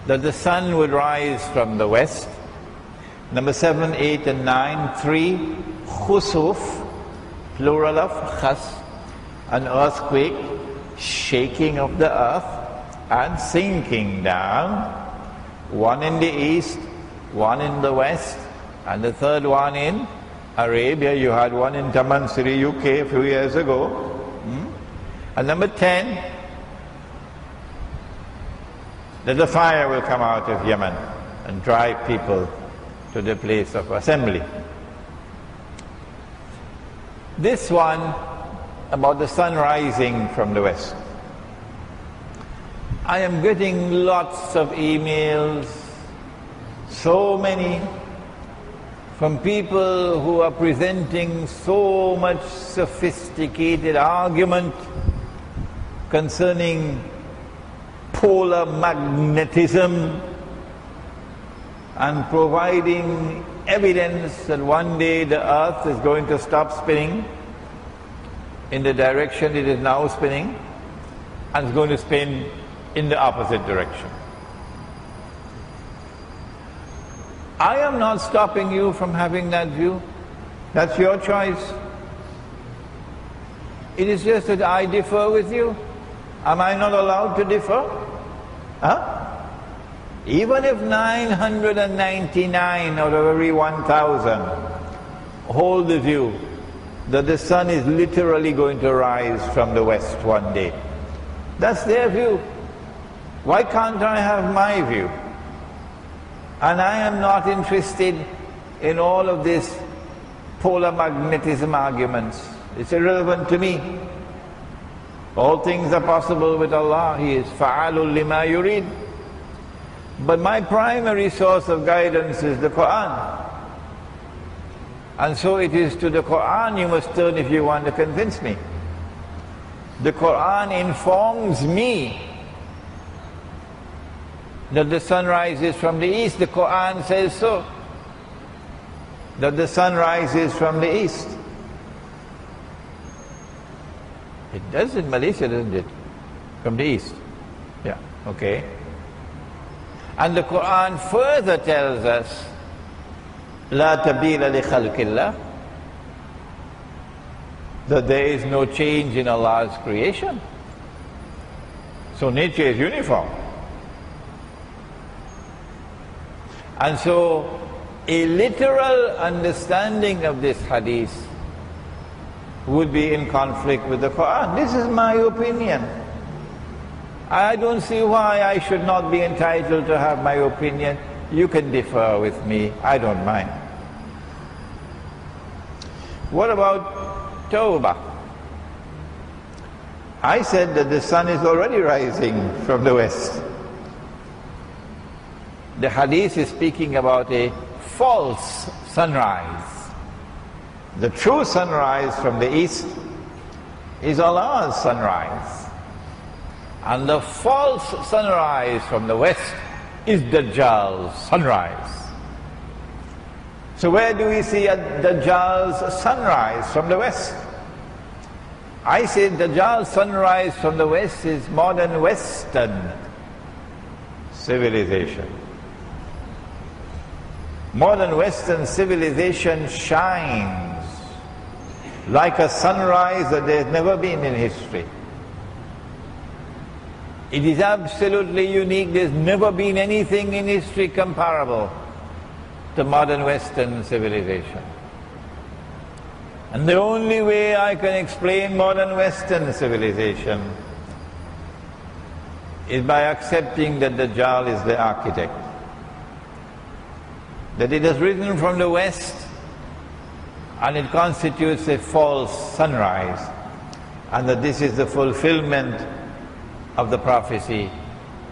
that the sun would rise from the west. Number 7, 8 and 9, 3, khusuf, plural of khas, an earthquake, shaking of the earth and sinking down, one in the east, one in the west, and the third one in Arabia. You had one in Tamansiri, UK a few years ago. And number 10, that the fire will come out of Yemen and drive people to the place of assembly. This one about the sun rising from the west. I am getting lots of emails, so many, from people who are presenting so much sophisticated argument concerning polar magnetism and providing evidence that one day the earth is going to stop spinning in the direction it is now spinning and it's going to spin in the opposite direction. I am not stopping you from having that view. That's your choice. It is just that I differ with you. Am I not allowed to differ? Huh? Even if 999 out of every 1,000 hold the view that the sun is literally going to rise from the west one day, that's their view. Why can't I have my view? And I am not interested in all of this polar magnetism arguments. It's irrelevant to me. All things are possible with Allah. He is fa'alul lima yurid. But my primary source of guidance is the Qur'an. And so it is to the Qur'an you must turn if you want to convince me. The Qur'an informs me that the sun rises from the east. The Qur'an says so, that the sun rises from the east. It does in Malaysia, doesn't it? From the east. Yeah, okay. And the Qur'an further tells us, لا تبديل لخلق الله, that there is no change in Allah's creation. So nature is uniform. And so a literal understanding of this hadith would be in conflict with the Qur'an. This is my opinion. I don't see why I should not be entitled to have my opinion. You can differ with me, I don't mind. What about Tawbah? I said that the sun is already rising from the west. The hadith is speaking about a false sunrise. The true sunrise from the east is Allah's sunrise. And the false sunrise from the west is Dajjal's sunrise. So where do we see a Dajjal's sunrise from the west? I say Dajjal's sunrise from the west is modern Western civilization. Modern Western civilization shines like a sunrise that there's never been in history. It is absolutely unique. There's never been anything in history comparable to modern Western civilization. And the only way I can explain modern Western civilization is by accepting that Dajjal is the architect. That it has risen from the west and it constitutes a false sunrise, and that this is the fulfillment of the prophecy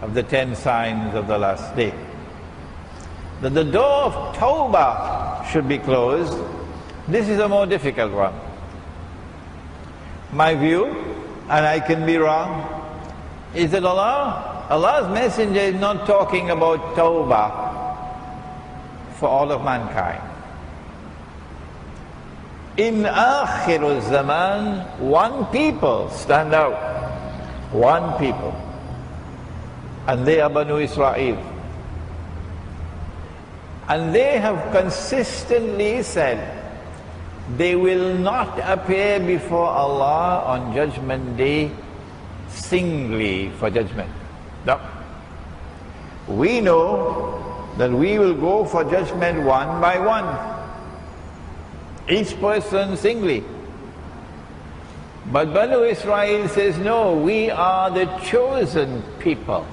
of the 10 signs of the last day. That the door of Tawbah should be closed, this is a more difficult one. My view, and I can be wrong, is that Allah's messenger is not talking about Tawbah for all of mankind. In Akhirul Zaman, one people stand out. One people. And they are Banu Israel. And they have consistently said they will not appear before Allah on Judgment Day singly for judgment. No. We know that we will go for judgment one by one, each person singly. But Banu Israel says, no, we are the chosen people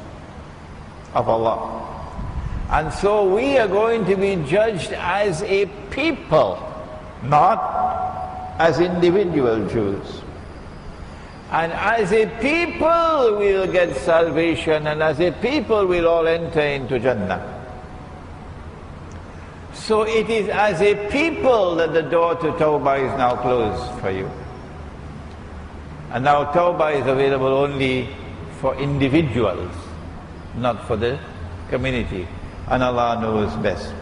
of Allah. And so we are going to be judged as a people, not as individual Jews. And as a people we'll get salvation, and as a people we'll all enter into Jannah. So it is as a people that the door to Tawbah is now closed for you. And now Tawbah is available only for individuals, not for the community. And Allah knows best.